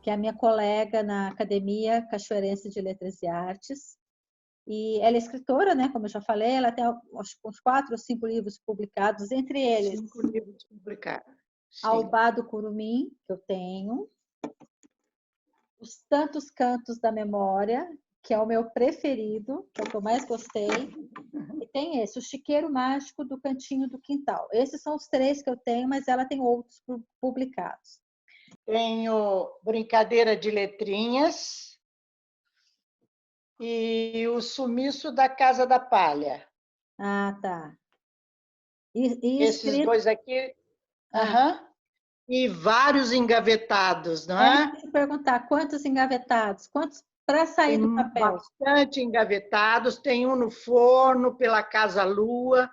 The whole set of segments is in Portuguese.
que é a minha colega na Academia Cachoeirense de Letras e Artes. E ela é escritora, né? Como eu já falei, ela tem acho, uns 4 ou 5 livros publicados, entre eles 5 livros publicados. Aubá do Curumim, que eu tenho, Os Tantos Cantos da Memória, que é o meu preferido, que é o que eu mais gostei, e tem esse, O Chiqueiro Mágico do Cantinho do Quintal. Esses são os 3 que eu tenho, mas ela tem outros publicados. Tenho Brincadeira de Letrinhas e O Sumiço da Casa da Palha. Ah, tá. E Esses escrito... 2 aqui, Ah, e vários engavetados, não é, é? deixa eu perguntar, quantos engavetados? Quantos para sair do Tem papel? bastante engavetados, tem um no forno, pela Casa Lua,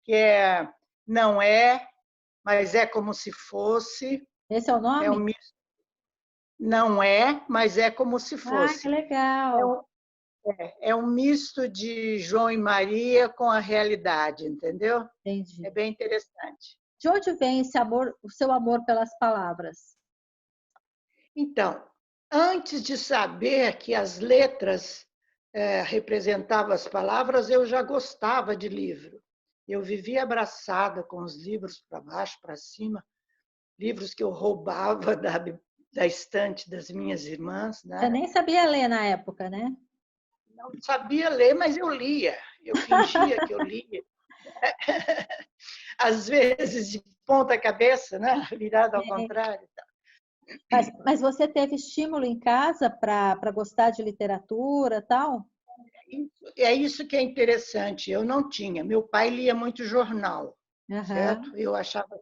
que não é, mas é como se fosse. Esse é o É um nome? misto, não é, mas é como se Ah, que fosse. É legal. um, é um misto de João e Maria com a realidade, entendeu? É Entendi. bem interessante. De onde vem esse amor, o seu amor pelas palavras? Então, antes de saber que as letras representavam as palavras, eu já gostava de livro. Eu vivia abraçada com os livros para baixo, para cima, livros que eu roubava da estante das minhas irmãs, Você né? nem sabia ler na época, né? Não sabia ler, mas eu lia. Eu fingia que eu lia. Às vezes de ponta cabeça, né? Virada ao contrário. Mas você teve estímulo em casa para gostar de literatura, tal? É isso que é interessante. Eu não tinha. Meu pai lia muito jornal, certo? Aham. Eu achava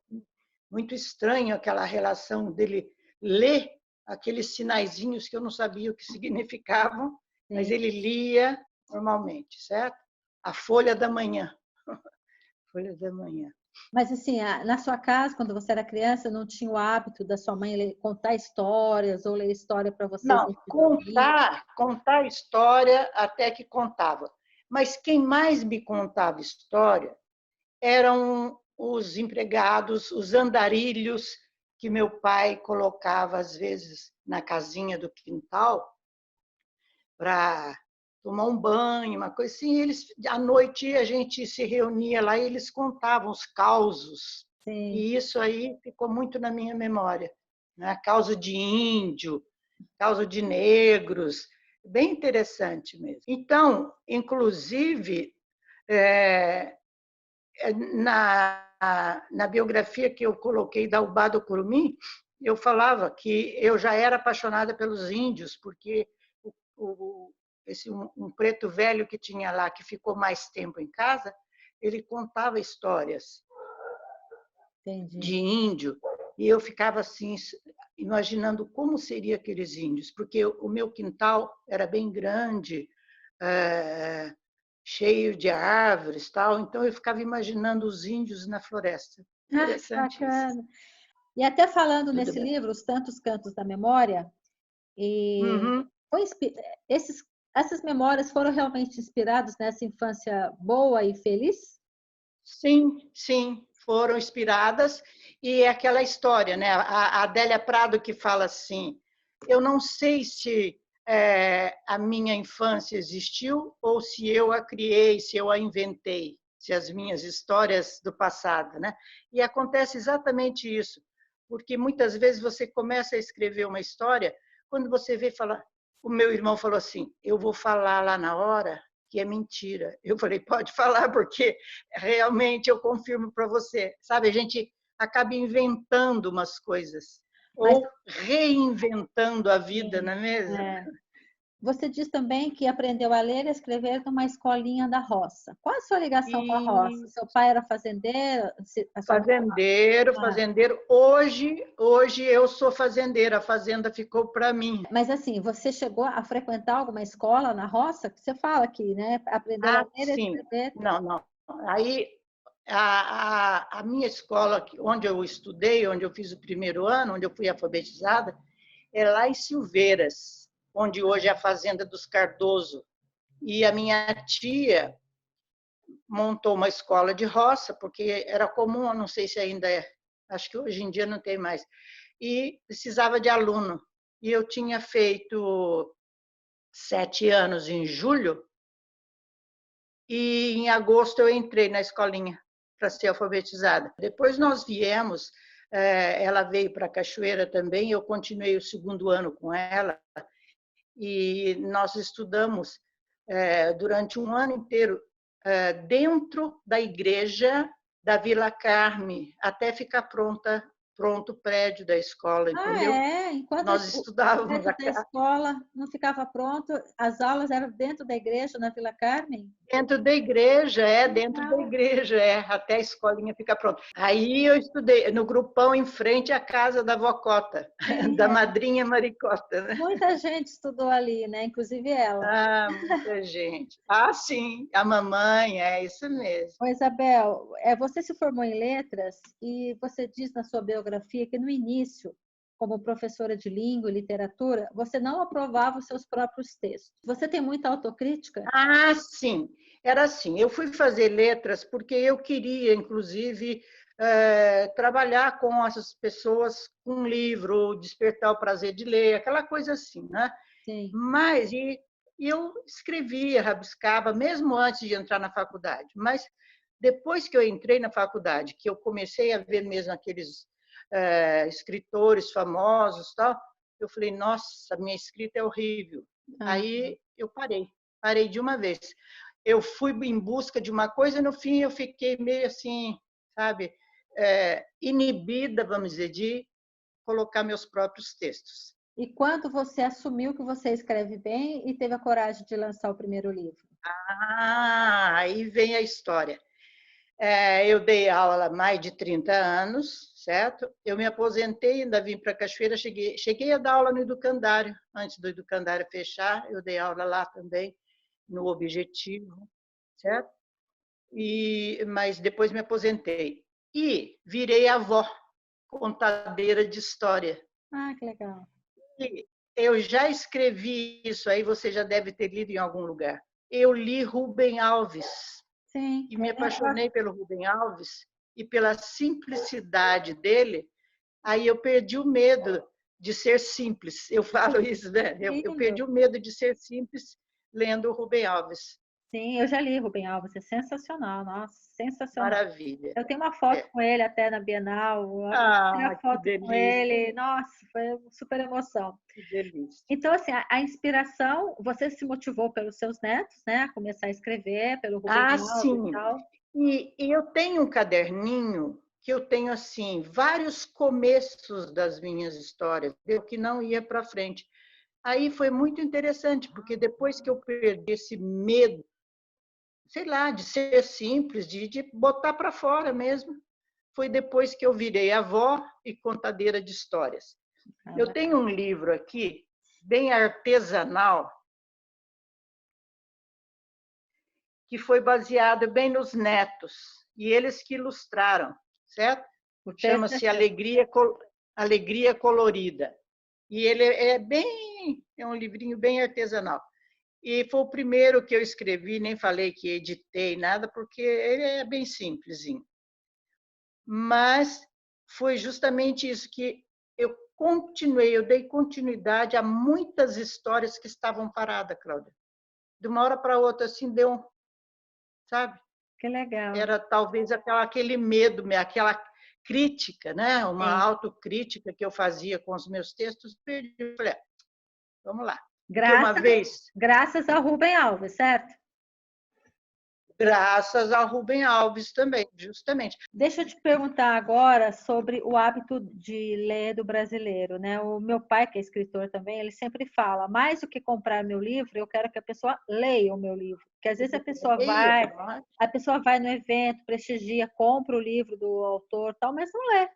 muito estranho aquela relação dele ler aqueles sinaizinhos que eu não sabia o que significavam, mas Sim. ele lia normalmente, certo? A Folha da Manhã. Folha da Manhã. Mas assim, na sua casa, quando você era criança, não tinha o hábito da sua mãe contar histórias ou ler história para vocês Não, antes de dormir? contar história até que contava. Mas quem mais me contava história eram os empregados, os andarilhos que meu pai colocava às vezes na casinha do quintal para tomar um banho, uma coisa assim. Eles, à noite a gente se reunia lá e eles contavam os causos. Sim. E isso aí ficou muito na minha memória, né? Causa de índio, causa de negros, bem interessante mesmo. Então, inclusive, é, na biografia que eu coloquei da Ubá do Curumim, eu falava que eu já era apaixonada pelos índios, porque um preto velho que tinha lá, que ficou mais tempo em casa, ele contava histórias Entendi. de índio, e eu ficava assim, imaginando como seriam aqueles índios, porque o meu quintal era bem grande, cheio de árvores, tal, então eu ficava imaginando os índios na floresta. Ah, que Interessante isso. bacana. E até falando Tudo nesse bem. livro, Os Tantos Cantos da Memória, e Uhum. foi essas memórias foram realmente inspiradas nessa infância boa e feliz? Sim, sim, foram inspiradas. E é aquela história, né? A Adélia Prado que fala assim: eu não sei se a minha infância existiu ou se eu a criei, se eu a inventei, se as minhas histórias do passado, né? E acontece exatamente isso, porque muitas vezes você começa a escrever uma história, quando você vê falar, o meu irmão falou assim: eu vou falar lá na hora que é mentira. Eu falei: pode falar, porque realmente eu confirmo para você. Sabe, a gente acaba inventando umas coisas Mas ou reinventando a vida, sim, não é mesmo? é. Você diz também que aprendeu a ler e escrever numa escolinha da roça. Qual a sua ligação com a roça? E Seu pai era fazendeiro? A sua mãe... fazendeiro, Ah, fazendeiro. Hoje eu sou fazendeira, a fazenda ficou para mim. mas assim, você chegou a frequentar alguma escola na roça? Que você fala aqui, né? Aprendeu a Ah, ler e sim. escrever. Não, não. Aí a minha escola, onde eu estudei, onde eu fiz o primeiro ano, onde eu fui alfabetizada, é lá em Silveiras, onde hoje é a Fazenda dos Cardoso. E a minha tia montou uma escola de roça, porque era comum, não sei se ainda é, acho que hoje em dia não tem mais, e precisava de aluno. e eu tinha feito 7 anos em julho, e em agosto eu entrei na escolinha para ser alfabetizada. Depois nós viemos, ela veio para Cachoeira também, eu continuei o 2º ano com ela, e nós estudamos durante um ano inteiro dentro da igreja da Vila Carme, até ficar pronto o prédio da escola, Ah, entendeu? é? Enquanto Nós o estudávamos prédio da escola não ficava pronto, as aulas eram dentro da igreja, na Vila Carmen? dentro da Legal. igreja, até a escolinha ficar pronta. Aí eu estudei no grupão em frente à casa da vó Cota, Sim, da é. madrinha Maricota, né? Muita gente estudou ali, né? Inclusive ela. Ah, muita gente. Ah, sim, a mamãe, é isso mesmo. Ô, Isabel, você se formou em letras e você diz na sua biografia que no início, como professora de língua e literatura, você não aprovava os seus próprios textos. Você tem muita autocrítica? Ah, sim, era assim. Eu fui fazer letras porque eu queria, inclusive, trabalhar com essas pessoas com um livro, despertar o prazer de ler, aquela coisa assim, né? Sim. Mas e eu escrevia, rabiscava, mesmo antes de entrar na faculdade. Mas depois que eu entrei na faculdade, que eu comecei a ver mesmo aqueles escritores famosos, tal, eu falei, nossa, minha escrita é horrível. Ah, Aí eu parei de uma vez. Eu fui em busca de uma coisa e no fim eu fiquei meio assim, sabe, inibida, vamos dizer, de colocar meus próprios textos. e quando você assumiu que você escreve bem e teve a coragem de lançar o primeiro livro? Ah, aí vem a história. Eu dei aula há mais de 30 anos, certo? Eu me aposentei, ainda vim para Cachoeira, cheguei a dar aula no Educandário, antes do Educandário fechar, eu dei aula lá também, no Objetivo, certo? Mas depois me aposentei. E virei avó, contadeira de história. Ah, que legal. E eu já escrevi isso aí, você já deve ter lido em algum lugar. Eu li Rubem Alves Sim, e me apaixonei pelo Rubem Alves e pela simplicidade dele. Aí eu perdi o medo de ser simples. Eu falo isso, né? Eu lindo. perdi o medo de ser simples lendo o Rubem Alves. Sim, eu já li Rubem Alves, é sensacional, nossa, sensacional. Maravilha. Eu tenho uma foto É. com ele até na Bienal, eu tirei a Ah, que foto com delícia, ele, nossa, foi uma super emoção. que delícia. Então, assim, a inspiração, você se motivou pelos seus netos, né, a começar a escrever, pelo Rubem Ah, Alves e sim. tal. E eu tenho um caderninho que eu tenho assim vários começos das minhas histórias, eu que não ia para frente. Aí foi muito interessante, porque depois que eu perdi esse medo, sei lá, de ser simples, de botar para fora mesmo, foi depois que eu virei avó e contadeira de histórias. Ah, Eu tenho um livro aqui, bem artesanal, que foi baseado bem nos netos, e eles que ilustraram, certo? o texto é Chama-se seu. Alegria Colorida. E ele é um livrinho bem artesanal. E foi o primeiro que eu escrevi, nem falei que editei nada, porque ele é bem simplesinho. Mas foi justamente isso que eu dei continuidade a muitas histórias que estavam paradas, Cláudia. De uma hora para outra, assim, deu, sabe? Que legal. Era talvez aquele medo, aquela crítica, né? Uma Sim. autocrítica que eu fazia com os meus textos, perdi. Eu falei, vamos lá. Porque uma Graças, vez, graças ao Rubem Alves, certo? graças ao Rubem Alves também, justamente. Deixa eu te perguntar agora sobre o hábito de ler do brasileiro, né? O meu pai, que é escritor também, ele sempre fala, mais do que comprar meu livro, eu quero que a pessoa leia o meu livro. Porque às vezes Leia, a pessoa vai no evento, prestigia, compra o livro do autor, tal, mas não lê.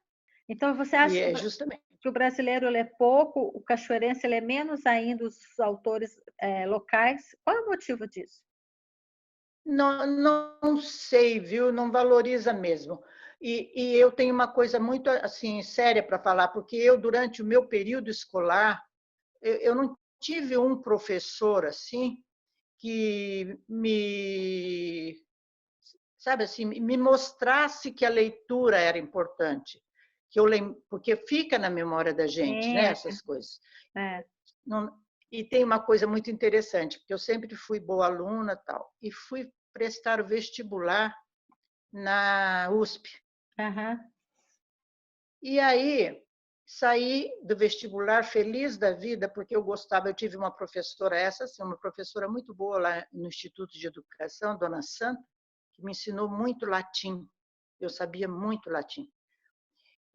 Então você e acha é justamente. que o brasileiro lê pouco, o cachoeirense lê menos ainda os autores locais? Qual é o motivo disso? Não, não sei, viu? Não valoriza mesmo. E eu tenho uma coisa muito assim séria para falar, porque eu durante o meu período escolar eu não tive um professor assim que me, sabe assim, me mostrasse que a leitura era importante. que eu lembro, porque fica na memória da gente, né, essas coisas. Não, e tem uma coisa muito interessante, porque eu sempre fui boa aluna tal, e fui prestar o vestibular na USP. E aí saí do vestibular feliz da vida, porque eu gostava, eu tive uma professora, essa sim, uma professora muito boa lá no Instituto de Educação, Dona Santa, que me ensinou muito latim. Eu sabia muito latim.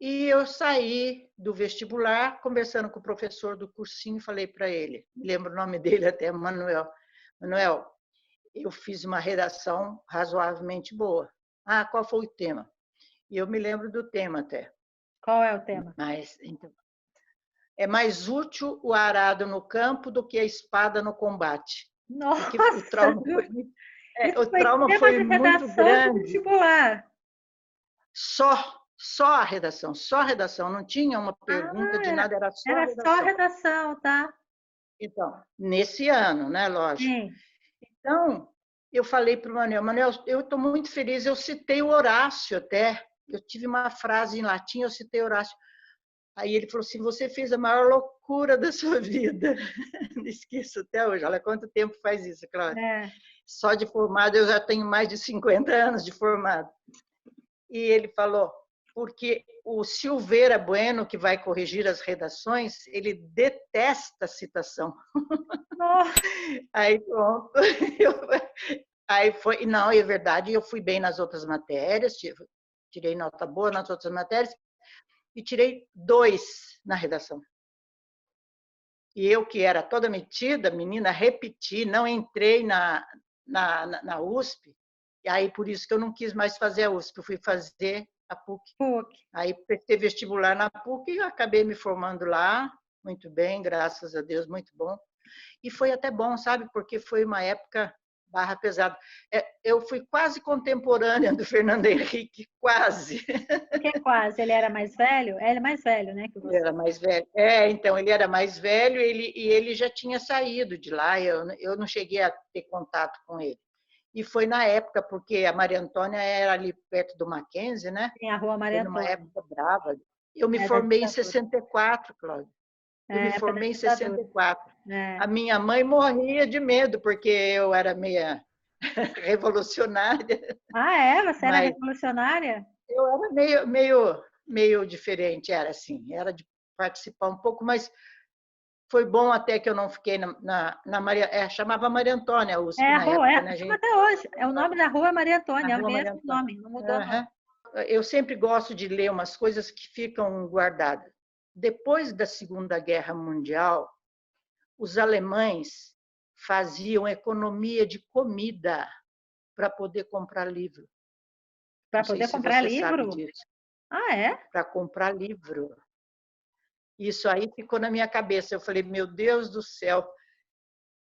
E eu saí do vestibular, conversando com o professor do cursinho, falei para ele, me lembro o nome dele até, Manuel. Manuel, eu fiz uma redação razoavelmente boa. Ah, qual foi o tema? E eu me lembro do tema até. Qual é o tema? Mas, então, é mais útil o arado no campo do que a espada no combate. Nossa! Porque o trauma foi, Isso o foi trauma tema foi de muito redação de grande. vestibular. Só a redação. Não tinha uma pergunta de nada, era só a Era só redação. redação, tá? Então, nesse ano, né, lógico. Sim. Então, eu falei para o Manuel, Manuel, eu estou muito feliz, eu citei o Horácio até, eu tive uma frase em latim, eu citei Horácio. Aí ele falou assim, você fez a maior loucura da sua vida. Não esqueço até hoje, olha quanto tempo faz isso, Cláudia. Só de formado, eu já tenho mais de 50 anos de formado. E ele falou, porque o Silveira Bueno, que vai corrigir as redações, ele detesta citação. Nossa. Aí pronto. Aí foi, não, é verdade, eu fui bem nas outras matérias, tirei nota boa nas outras matérias, e tirei 2 na redação. E eu, que era toda metida, menina, repeti, não entrei na USP, e aí por isso que eu não quis mais fazer a USP, eu fui fazer a PUC. Aí prestei vestibular na PUC e acabei me formando lá, muito bem, graças a Deus, muito bom. E foi até bom, sabe, porque foi uma época barra pesada. Eu fui quase contemporânea do Fernando Henrique, quase. Por que quase? Ele era mais velho? Ele é mais velho, né? Que você. Ele era mais velho. Então, ele era mais velho e ele já tinha saído de lá, eu não cheguei a ter contato com ele. E foi na época, porque a Maria Antônia era ali perto do Mackenzie, né? Tem a Rua Maria Foi numa Antônia. época brava. Eu me formei em 64, Cláudia. Eu me Época da formei em ditadura. 64. A minha mãe morria de medo, porque eu era meia revolucionária. Você era Mas revolucionária? eu era meio diferente, era assim, era de participar um pouco, mas foi bom até que eu não fiquei na Maria, chamava Maria Antônia a USP A na rua, época, né, chama gente? até hoje. O nome da rua é Maria Na Antônia, é o Rua Maria mesmo Antônia. nome, não mudou o nome. Eu sempre gosto de ler umas coisas que ficam guardadas. Depois da Segunda Guerra Mundial, os alemães faziam economia de comida para poder comprar livro. Para Não sei poder se comprar você sabe livro? disso. É? Para comprar livro. Isso aí ficou na minha cabeça. Eu falei, meu Deus do céu,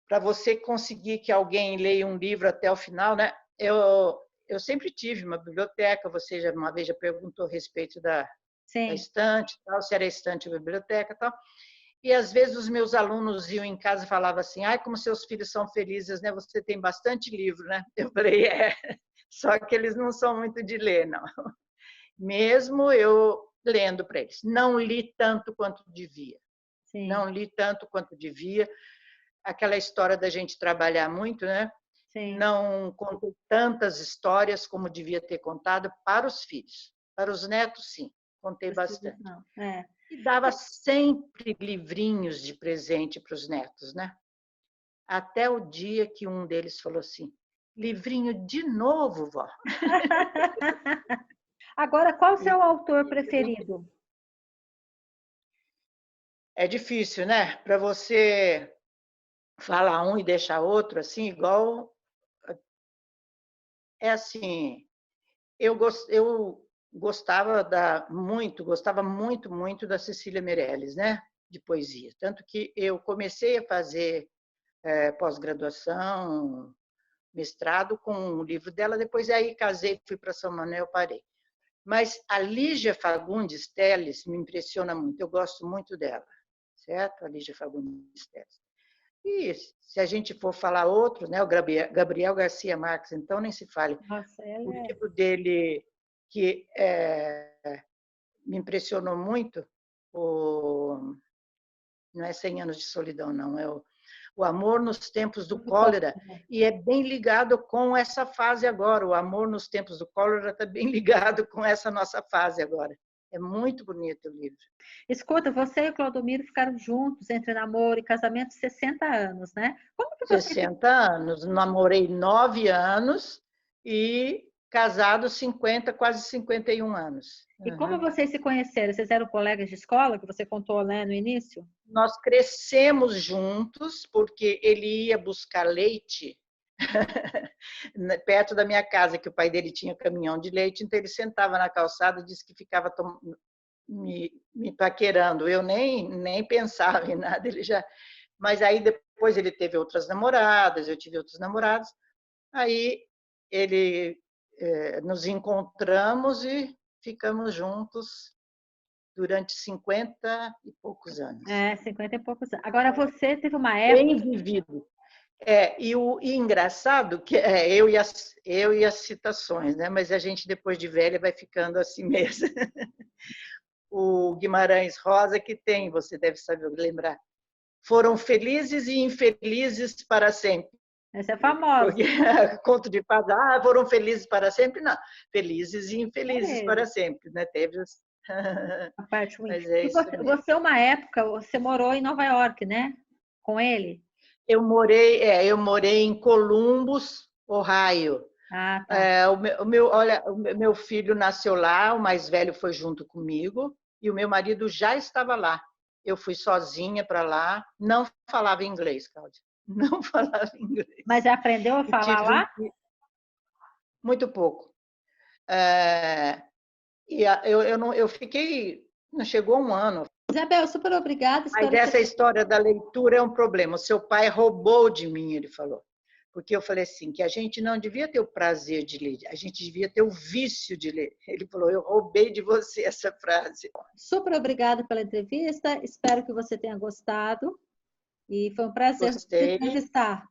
para você conseguir que alguém leia um livro até o final, né? Eu sempre tive uma biblioteca, você já uma vez já perguntou a respeito da estante, tal, se era estante ou biblioteca, tal. E às vezes os meus alunos iam em casa e falavam assim: "Ai, como seus filhos são felizes, né? Você tem bastante livro, né?" Eu falei: só que eles não são muito de ler, não. Mesmo eu lendo para eles. Não li tanto quanto devia. Não li tanto quanto devia. Aquela história da gente trabalhar muito, né? Não contei tantas histórias como devia ter contado para os filhos. Para os netos, sim, contei bastante. E dava sempre livrinhos de presente para os netos, né? Até o dia que um deles falou assim: livrinho de novo, vó. Agora, qual o seu autor preferido? É difícil, né? Para você falar um e deixar outro, assim, igual. É assim, eu gostava muito da Cecília Meirelles, né? De poesia. Tanto que eu comecei a fazer pós-graduação, mestrado com o livro dela, depois aí casei, fui para São Manuel, parei. Mas a Lígia Fagundes Telles me impressiona muito, eu gosto muito dela, certo? A Lígia Fagundes Telles. E se a gente for falar outros, né, o Gabriel Garcia Marques, então nem se fale. Nossa, O livro dele, que me impressionou muito, o, não é 100 anos de solidão, não, é o Amor nos Tempos do Cólera, e é bem ligado com essa fase agora. O Amor nos Tempos do Cólera está bem ligado com essa nossa fase agora. É muito bonito o livro. Escuta, você e o Clodomiro ficaram juntos entre namoro e casamento 60 anos, né? Como que você... 60 anos. Namorei 9 anos e casado 50, quase 51 anos. E como vocês se conheceram? Vocês eram colegas de escola, que você contou, né, no início? Nós crescemos juntos, porque ele ia buscar leite perto da minha casa, que o pai dele tinha caminhão de leite, então ele sentava na calçada e disse que ficava me paquerando. Eu nem pensava em nada, ele já... Mas aí depois ele teve outras namoradas, eu tive outros namorados, aí ele nos encontramos e ficamos juntos durante 50 e poucos anos. 50 e poucos anos. Agora, você teve uma época... Bem vivido. E engraçado que eu e as citações, né? Mas a gente, depois de velha, vai ficando assim mesmo. O Guimarães Rosa, que tem, você deve saber, lembrar, foram felizes e infelizes para sempre. Essa é famosa. Conto de fadas, foram felizes para sempre? Não, felizes e infelizes para sempre, né? Teve a parte ruim. Mas é você, uma época, você morou em Nova York, né? Com ele? Eu morei em Columbus, Ohio. Ah, tá. O meu filho nasceu lá, o mais velho foi junto comigo, e o meu marido já estava lá. Eu fui sozinha para lá, não falava inglês, Cláudia. Não falava inglês. Mas aprendeu a falar lá? Muito pouco. Eu fiquei, não chegou um ano. Isabel, super obrigada. Mas essa história da leitura é um problema. O seu pai roubou de mim, ele falou. Porque eu falei assim, que a gente não devia ter o prazer de ler, a gente devia ter o vício de ler. Ele falou, eu roubei de você essa frase. Super obrigada pela entrevista, espero que você tenha gostado. E foi um prazer te entrevistar.